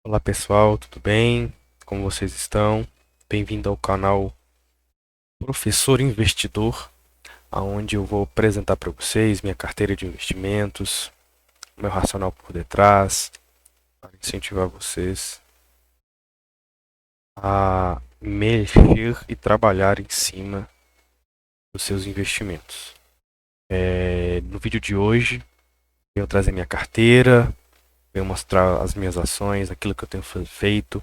Olá pessoal, tudo bem? Como vocês estão? Bem-vindo ao canal Professor Investidor, onde eu vou apresentar para vocês minha carteira de investimentos, meu racional por detrás, para incentivar vocês a mexer e trabalhar em cima dos seus investimentos. No vídeo de hoje, eu vou trazer minha carteira, vou mostrar as minhas ações, aquilo que eu tenho feito.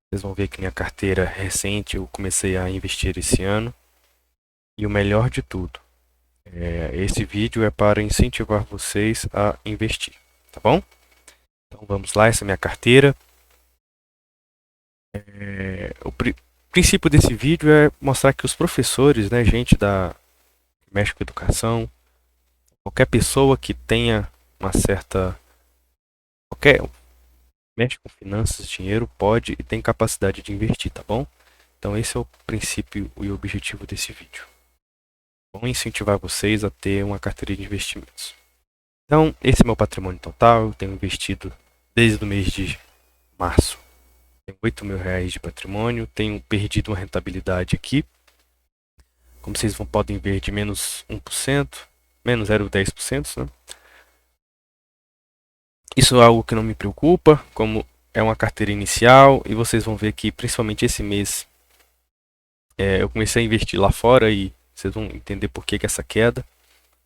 Vocês vão ver que minha carteira recente eu comecei a investir esse ano. E o melhor de tudo, esse vídeo é para incentivar vocês a investir, tá bom? Então vamos lá, essa é a minha carteira. O princípio desse vídeo é mostrar que os professores, né, gente que mexe com educação, qualquer pessoa que tenha uma certa, qualquer mexe com finanças, dinheiro, pode e tem capacidade de investir, tá bom? Então esse é o princípio e o objetivo desse vídeo. Vou incentivar vocês a ter uma carteira de investimentos. Então, esse é meu patrimônio total. Eu tenho investido desde o mês de março. Tenho R$ 8.000 de patrimônio. Tenho perdido uma rentabilidade aqui. Como vocês podem ver, de menos 1%, menos 0,10%. Né? Isso é algo que não me preocupa, como é uma carteira inicial. E vocês vão ver que, principalmente esse mês, eu comecei a investir lá fora e vocês vão entender por que essa queda.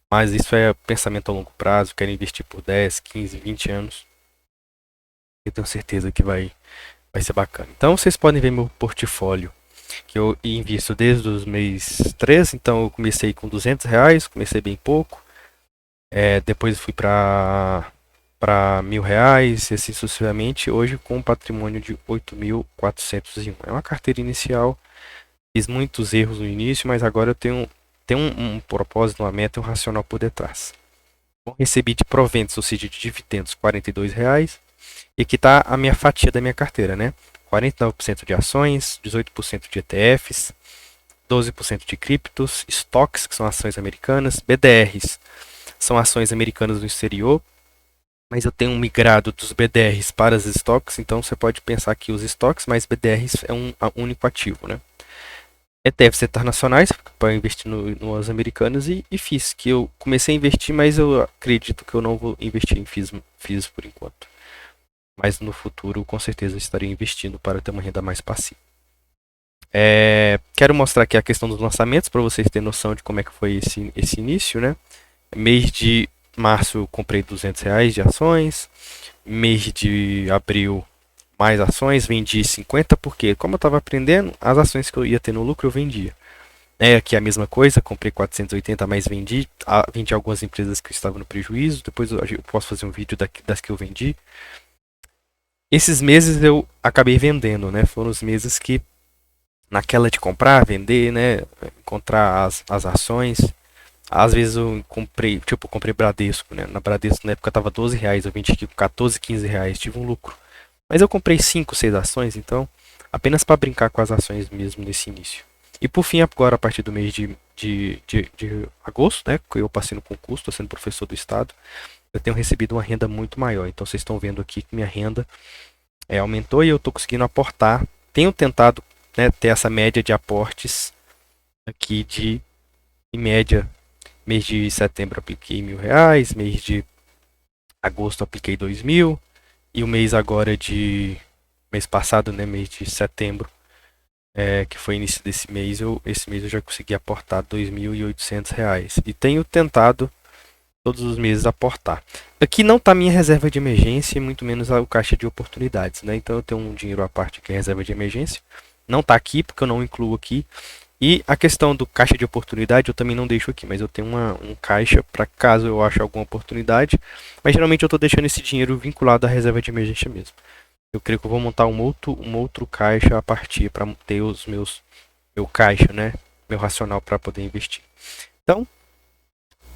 Mas isso é pensamento a longo prazo. Quero investir por 10, 15, 20 anos. Eu tenho certeza que vai ser bacana. Então vocês podem ver meu portfólio, que eu invisto desde os mês 3. Então eu comecei com R$ 200, comecei bem pouco. Depois fui para R$ 1.000 e assim sucessivamente. Hoje com um patrimônio de 8.401. É uma carteira inicial. Fiz muitos erros no início, mas agora eu tenho um propósito, uma meta e um racional por detrás. Bom, recebi de proventos, ou seja, de dividendos, R$ 42. E aqui está a minha fatia da minha carteira, né? 49% de ações, 18% de ETFs, 12% de criptos, estoques, que são ações americanas, BDRs, são ações americanas no exterior, mas eu tenho migrado dos BDRs para os estoques, então você pode pensar que os estoques mais BDRs é um único ativo, né? ETFs internacionais, para investir nos americanos, e FIIs, que eu comecei a investir, mas eu acredito que eu não vou investir em FIIs por enquanto. Mas no futuro, com certeza, estarei investindo para ter uma renda mais passiva. Quero mostrar aqui a questão dos lançamentos para vocês terem noção de como é que foi esse início, né? Mês de março eu comprei R$ 200 de ações. Mês de abril mais ações, vendi 50 porque como eu estava aprendendo, as ações que eu ia ter no lucro eu vendia. Aqui a mesma coisa, comprei 480, mas vendi algumas empresas que estavam no prejuízo. Depois eu posso fazer um vídeo das que eu vendi. Esses meses eu acabei vendendo, né? Foram os meses que naquela de comprar, vender, né? Encontrar as ações. Às vezes eu comprei Bradesco, né? Na Bradesco na época tava R$ 12, eu vendi aqui com 14, R$ 15, tive um lucro. Mas eu comprei 5, 6 ações, então apenas para brincar com as ações mesmo nesse início. E por fim, agora a partir do mês de agosto, né? Que eu passei no concurso, estou sendo professor do estado, eu tenho recebido uma renda muito maior. Então vocês estão vendo aqui que minha renda aumentou e eu estou conseguindo aportar. Tenho tentado, né, ter essa média de aportes aqui em média, mês de setembro apliquei R$ 1.000, mês de agosto apliquei 2.000 e o mês agora mês passado, né, mês de setembro, que foi início desse mês, esse mês eu já consegui aportar R$ 2.800 e tenho tentado todos os meses aportar. Aqui não está minha reserva de emergência e muito menos o caixa de oportunidades, né? Então eu tenho um dinheiro à parte que é reserva de emergência. Não está aqui porque eu não incluo aqui. E a questão do caixa de oportunidade eu também não deixo aqui, mas eu tenho um caixa para caso eu ache alguma oportunidade. Mas geralmente eu estou deixando esse dinheiro vinculado à reserva de emergência mesmo. Eu creio que eu vou montar um outro caixa a partir para ter meu caixa, né? Meu racional para poder investir. Então,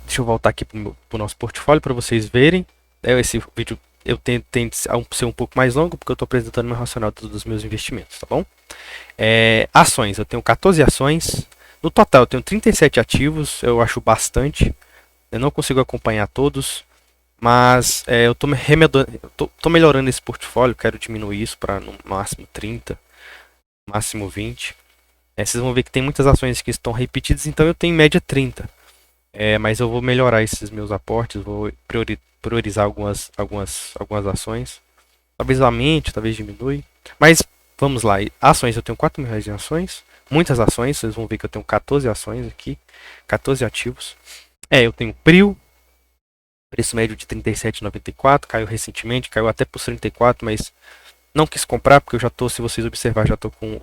deixa eu voltar aqui para o nosso portfólio para vocês verem. Esse vídeo eu tento ser um pouco mais longo porque eu estou apresentando meu racional dos meus investimentos, tá bom? Ações, eu tenho 14 ações. No total eu tenho 37 ativos, eu acho bastante. Eu não consigo acompanhar todos, Mas eu tô, tô melhorando esse portfólio, quero diminuir isso para no máximo 30, máximo 20. Vocês vão ver que tem muitas ações que estão repetidas, então eu tenho em média 30. Mas eu vou melhorar esses meus aportes, vou priorizar algumas ações. Talvez aumente, talvez diminui. Mas vamos lá, ações, eu tenho 4 mil reais em ações, muitas ações, vocês vão ver que eu tenho 14 ações aqui, 14 ativos. Eu tenho PRIO, preço médio de R$ 37,94, caiu recentemente, caiu até por 34, mas não quis comprar porque eu já estou, se vocês observar, já estou com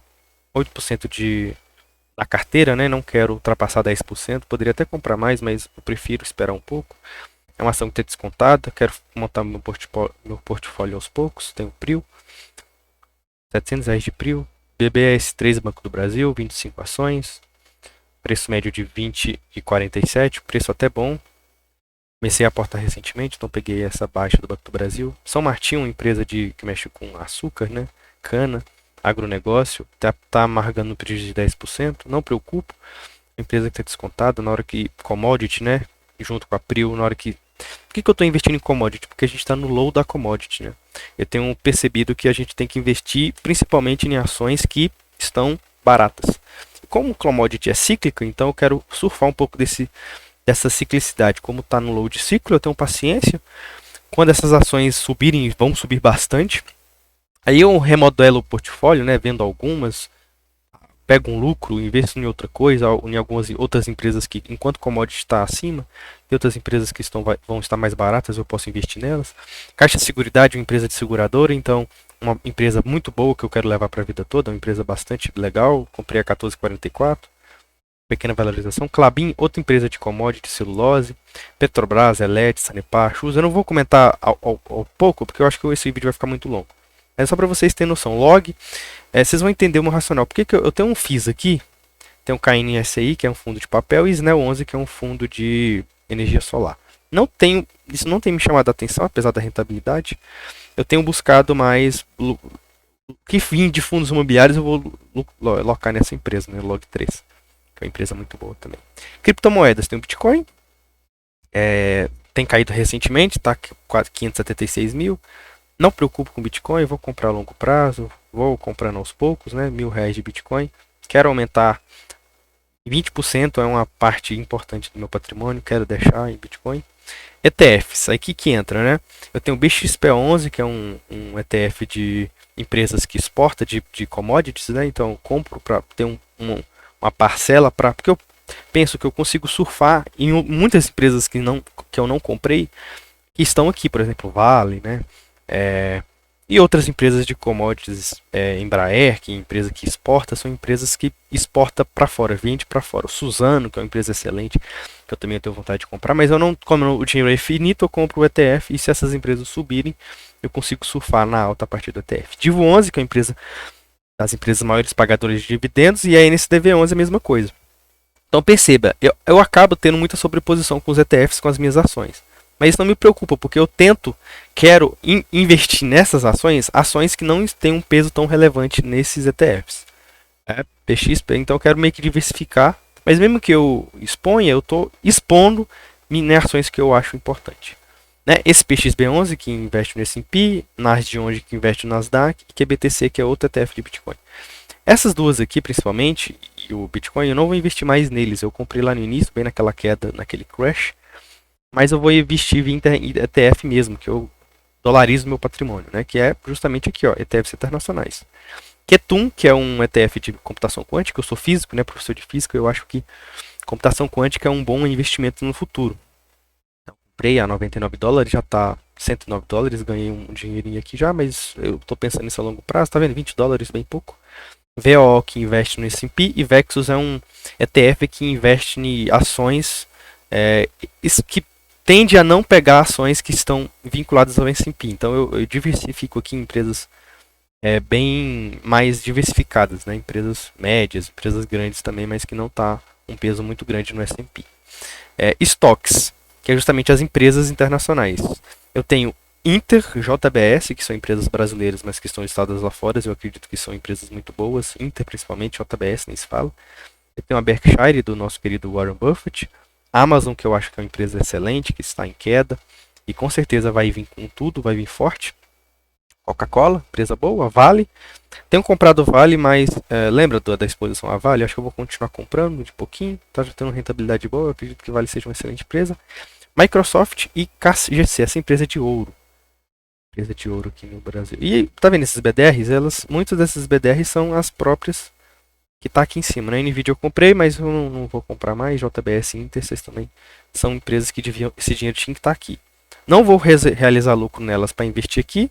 8% na carteira, né? Não quero ultrapassar 10%, poderia até comprar mais, mas eu prefiro esperar um pouco. É uma ação que está descontada, quero montar meu portfólio aos poucos, tenho PRIO, R$ 700 de PRIO, BBS3 Banco do Brasil, 25 ações, preço médio de 20,47, preço até bom. Comecei a aportar recentemente, então peguei essa baixa do Banco do Brasil. São Martinho, uma empresa que mexe com açúcar, né? Cana, agronegócio, tá amargando no prejuízo de 10%, não preocupo. A empresa que está descontada na hora que commodity, né? Junto com a PRIO, na hora que. Por que eu estou investindo em commodity? Porque a gente está no low da commodity, né? Eu tenho percebido que a gente tem que investir principalmente em ações que estão baratas. Como o commodity é cíclico, então eu quero surfar um pouco dessa ciclicidade. Como está no low de ciclo, eu tenho paciência. Quando essas ações subirem, vão subir bastante. Aí eu remodelo o portfólio, né, vendo algumas, pego um lucro, investo em outra coisa, em algumas outras empresas que, enquanto commodity está acima, tem outras empresas que vão estar mais baratas, eu posso investir nelas. Caixa de Seguridade, uma empresa de seguradora, então uma empresa muito boa que eu quero levar para a vida toda, uma empresa bastante legal, comprei a 14,44. Pequena valorização. Klabin, outra empresa de commodity, celulose. Petrobras, Elet, Sanepar, Chus. Eu não vou comentar ao pouco, porque eu acho que esse vídeo vai ficar muito longo. É só para vocês terem noção. Log, vocês vão entender o meu racional. Por que eu tenho um FIIs aqui? Tem um KNSI, que é um fundo de papel, e SNEL 11, que é um fundo de energia solar. Isso não tem me chamado a atenção, apesar da rentabilidade. Eu tenho buscado mais que vim de fundos imobiliários, eu vou locar nessa empresa, né? Log3. Que é uma empresa muito boa também. Criptomoedas, tem o Bitcoin, tem caído recentemente, está quase 576 mil. Não preocupo com Bitcoin, vou comprar a longo prazo, vou comprando aos poucos, né? R$ 1.000 de Bitcoin. Quero aumentar 20%, é uma parte importante do meu patrimônio, quero deixar em Bitcoin. ETFs, aí que entra, né? Eu tenho o BXP11, que é um ETF de empresas que exporta de commodities, né? Então eu compro para ter uma parcela porque eu penso que eu consigo surfar em muitas empresas que eu não comprei, que estão aqui, por exemplo, Vale, né? E outras empresas de commodities, Embraer, que é empresa que exporta, são empresas que exporta para fora, vende para fora. O Suzano, que é uma empresa excelente, que eu também tenho vontade de comprar, mas eu não, como o dinheiro é infinito, eu compro o ETF e se essas empresas subirem, eu consigo surfar na alta a partir do ETF. Divo 11, que é uma empresa das empresas maiores pagadoras de dividendos, e a NSDV11 é a mesma coisa. Então perceba, eu acabo tendo muita sobreposição com os ETFs, com as minhas ações. Mas isso não me preocupa, porque eu quero investir nessas ações que não têm um peso tão relevante nesses ETFs. PXP, então eu quero meio que diversificar, mas mesmo que eu exponha, eu estou expondo em ações que eu acho importante. Né? Esse PXB11 que investe no S&P, NASD11 que investe no Nasdaq e QBTC que é outro ETF de Bitcoin. Essas duas aqui, principalmente, e o Bitcoin, eu não vou investir mais neles. Eu comprei lá no início, bem naquela queda, naquele crash. Mas eu vou investir em ETF mesmo, que eu dolarizo meu patrimônio, né? Que é justamente aqui, ó, ETFs internacionais. Ketum, que é um ETF de computação quântica, eu sou físico, né, professor de física, eu acho que computação quântica é um bom investimento no futuro. Então, comprei a $99, já está $109, ganhei um dinheirinho aqui já, mas eu estou pensando nisso a longo prazo, tá vendo? $20, bem pouco. VO, que investe no S&P, e Vexus é um ETF que investe em ações que tende a não pegar ações que estão vinculadas ao S&P. Então eu diversifico aqui em empresas bem mais diversificadas, né? Empresas médias, empresas grandes também, mas que não está um peso muito grande no S&P. Stocks, que é justamente as empresas internacionais. Eu tenho Inter, JBS, que são empresas brasileiras, mas que estão listadas lá fora, eu acredito que são empresas muito boas. Inter, principalmente, JBS, nem se fala. Eu tenho a Berkshire, do nosso querido Warren Buffett. Amazon, que eu acho que é uma empresa excelente, que está em queda. e com certeza vai vir com tudo, vai vir forte. Coca-Cola, empresa boa, Vale. Tenho comprado Vale, mas lembra da exposição a Vale? Acho que eu vou continuar comprando de pouquinho, tá já tendo rentabilidade boa, eu acredito que Vale seja uma excelente empresa. Microsoft e KGC, essa empresa de ouro. Empresa de ouro aqui no Brasil. E tá vendo esses BDRs? Muitos desses BDRs são as próprias que tá aqui em cima, né? Nvidia eu comprei, mas eu não vou comprar mais. JBS e Intersys também são empresas que esse dinheiro tinha que estar aqui. Não vou realizar lucro nelas para investir aqui.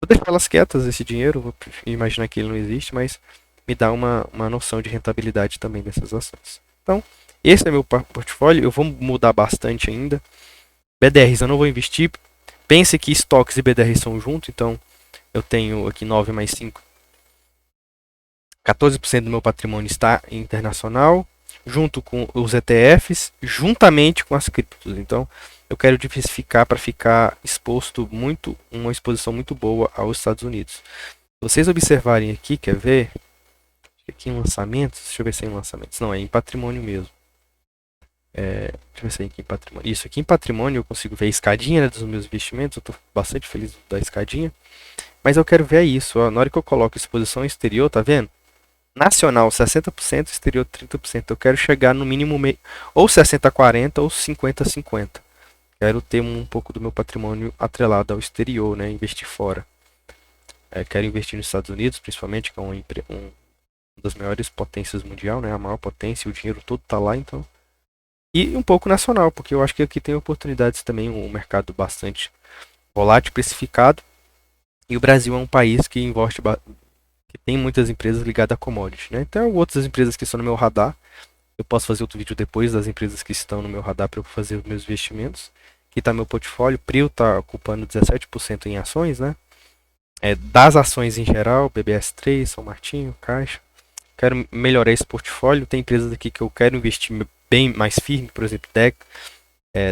Vou deixar elas quietas, esse dinheiro. Vou imaginar que ele não existe, mas me dá uma noção de rentabilidade também dessas ações. Então, esse é meu portfólio. Eu vou mudar bastante ainda. BDRs eu não vou investir. Pense que estoques e BDRs são juntos, então eu tenho aqui 9 mais 5. 14% do meu patrimônio está internacional, junto com os ETFs, juntamente com as criptos. Então, eu quero diversificar para ficar exposto uma exposição muito boa aos Estados Unidos. Se vocês observarem aqui, quer ver? Aqui em lançamentos, deixa eu ver se é em lançamentos. Não, é em patrimônio mesmo. Deixa eu ver se é aqui em patrimônio. Isso, aqui em patrimônio eu consigo ver a escadinha, né, dos meus investimentos. Eu estou bastante feliz da escadinha. Mas eu quero ver isso. Ó, na hora que eu coloco exposição exterior, tá vendo? Nacional 60%, exterior 30%. Eu quero chegar no mínimo ou 60-40 ou 50-50. Quero ter um pouco do meu patrimônio atrelado ao exterior, né? Investir fora. Quero investir nos Estados Unidos, principalmente, que é uma das maiores potências mundial, né? A maior potência, o dinheiro todo está lá, então. E um pouco nacional, porque eu acho que aqui tem oportunidades também, um mercado bastante volátil, precificado. E o Brasil é um país que investe, que tem muitas empresas ligadas a commodities, né? Então, outras empresas que estão no meu radar. Eu posso fazer outro vídeo depois das empresas que estão no meu radar para eu fazer os meus investimentos. Aqui está meu portfólio. Prio está ocupando 17% em ações, né? Das ações em geral, BBS3, São Martinho, Caixa. Quero melhorar esse portfólio. Tem empresas aqui que eu quero investir bem mais firme, por exemplo,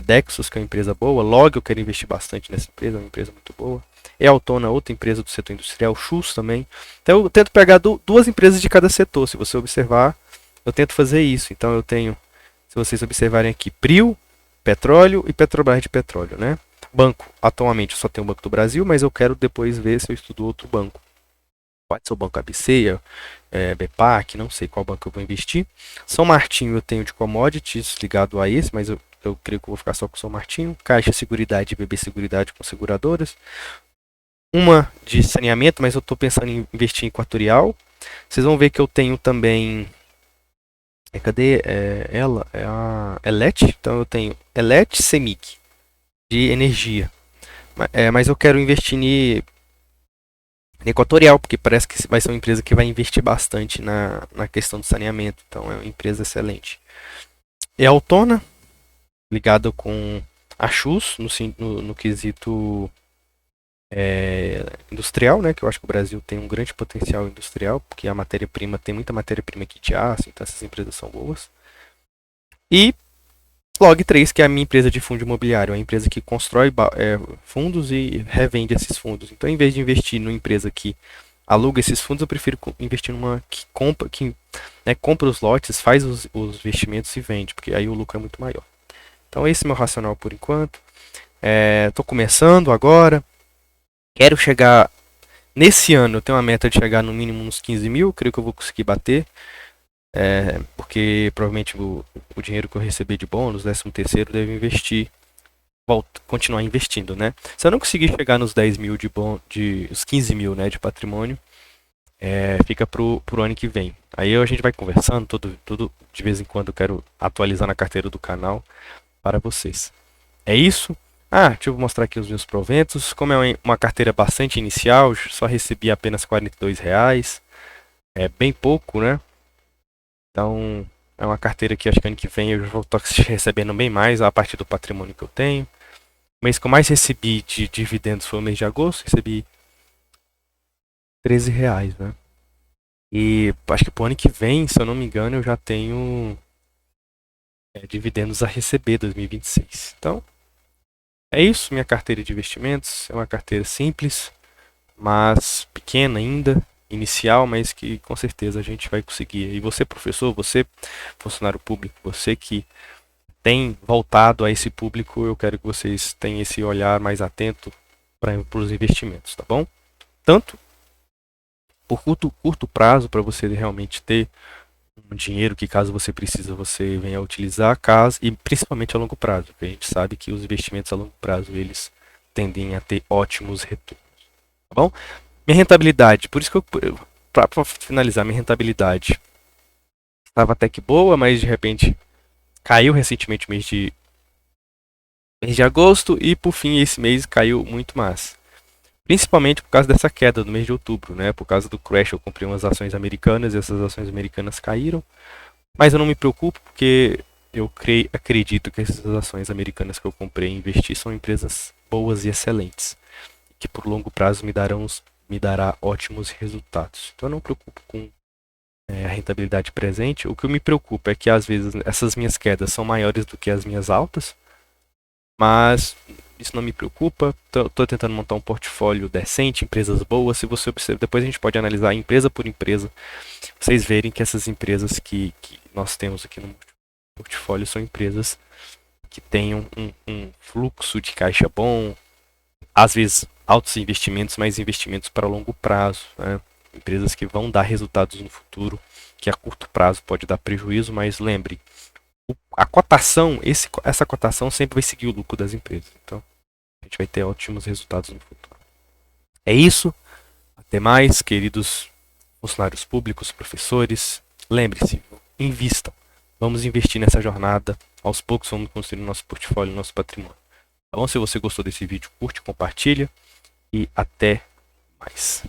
Dexus, que é uma empresa boa. Log, eu quero investir bastante nessa empresa, é uma empresa muito boa. Ealtona, outra empresa do setor industrial. Schultz também. Então eu tento pegar duas empresas de cada setor. Se você observar, eu tento fazer isso. Então eu tenho, se vocês observarem aqui, Prio, petróleo e Petrobras de petróleo, né? Banco, atualmente eu só tenho o Banco do Brasil, mas eu quero depois ver se eu estudo outro banco. Pode ser o Banco ABC, BPAC, não sei qual banco eu vou investir. São Martinho eu tenho de commodities ligado a esse, mas eu creio que eu vou ficar só com São Martinho. Caixa Seguridade e BB Seguridade com seguradoras. Uma de saneamento, mas eu estou pensando em investir em Equatorial. Vocês vão ver que eu tenho também. Cadê ela? É a Elet. Então eu tenho Elet Semic de energia. Mas eu quero investir em Equatorial, porque parece que vai ser uma empresa que vai investir bastante na questão do saneamento. Então é uma empresa excelente. É Altona, ligada com a Chus no quesito industrial, né? Que eu acho que o Brasil tem um grande potencial industrial, porque a matéria-prima tem muita matéria-prima aqui de aço, então essas empresas são boas. E Log3, que é a minha empresa de fundo imobiliário, é uma empresa que constrói fundos e revende esses fundos. Então, em vez de investir numa empresa que aluga esses fundos, eu prefiro investir numa que compra os lotes, faz os investimentos e vende, porque aí o lucro é muito maior. Então, esse é o meu racional por enquanto. Estou começando agora. Quero chegar. Nesse ano, eu tenho uma meta de chegar no mínimo uns 15 mil. Creio que eu vou conseguir bater. Porque provavelmente o dinheiro que eu receber de bônus, 13º, devo investir. Continuar investindo, né? Se eu não conseguir chegar nos 10 mil os 15 mil, né, de patrimônio, fica pro ano que vem. Aí a gente vai conversando, tudo de vez em quando eu quero atualizar na carteira do canal para vocês. É isso. Deixa eu mostrar aqui os meus proventos. Como é uma carteira bastante inicial, só recebi apenas R$ 42. É bem pouco, né? Então, é uma carteira que acho que ano que vem eu vou estar recebendo bem mais a partir do patrimônio que eu tenho. O mês que eu mais recebi de dividendos foi o mês de agosto, recebi R$ 13, né? E acho que pro ano que vem, se eu não me engano, eu já tenho dividendos a receber 2026. Então, é isso, minha carteira de investimentos. É uma carteira simples, mas pequena ainda, inicial, mas que com certeza a gente vai conseguir. E você, professor, você, funcionário público, você que tem voltado a esse público, eu quero que vocês tenham esse olhar mais atento para os investimentos, tá bom? Tanto por curto prazo, para você realmente ter um dinheiro que caso você precisa, você venha a utilizar, caso, e principalmente a longo prazo, porque a gente sabe que os investimentos a longo prazo, eles tendem a ter ótimos retornos, tá bom? Minha rentabilidade, por isso que para finalizar, minha rentabilidade estava até que boa, mas de repente caiu recentemente mês de agosto e por fim esse mês caiu muito mais. Principalmente por causa dessa queda no mês de outubro, né? Por causa do crash, eu comprei umas ações americanas e essas ações americanas caíram. Mas eu não me preocupo porque acredito que essas ações americanas que eu comprei e investi são empresas boas e excelentes, que por longo prazo me dará ótimos resultados. Então eu não me preocupo com a rentabilidade presente. O que me preocupa é que às vezes essas minhas quedas são maiores do que as minhas altas, mas isso não me preocupa. Estou tentando montar um portfólio decente, empresas boas. Se você observar, depois a gente pode analisar empresa por empresa, vocês verem que essas empresas que nós temos aqui no portfólio são empresas que têm um fluxo de caixa bom, às vezes altos investimentos, mas investimentos para longo prazo, né? Empresas que vão dar resultados no futuro, que a curto prazo pode dar prejuízo, mas lembre, a cotação, essa cotação sempre vai seguir o lucro das empresas. Então, a gente vai ter ótimos resultados no futuro. É isso. Até mais, queridos funcionários públicos, professores. Lembre-se, invistam. Vamos investir nessa jornada. Aos poucos vamos construir nosso portfólio, nosso patrimônio. Tá bom? Se você gostou desse vídeo, curte, compartilha e até mais.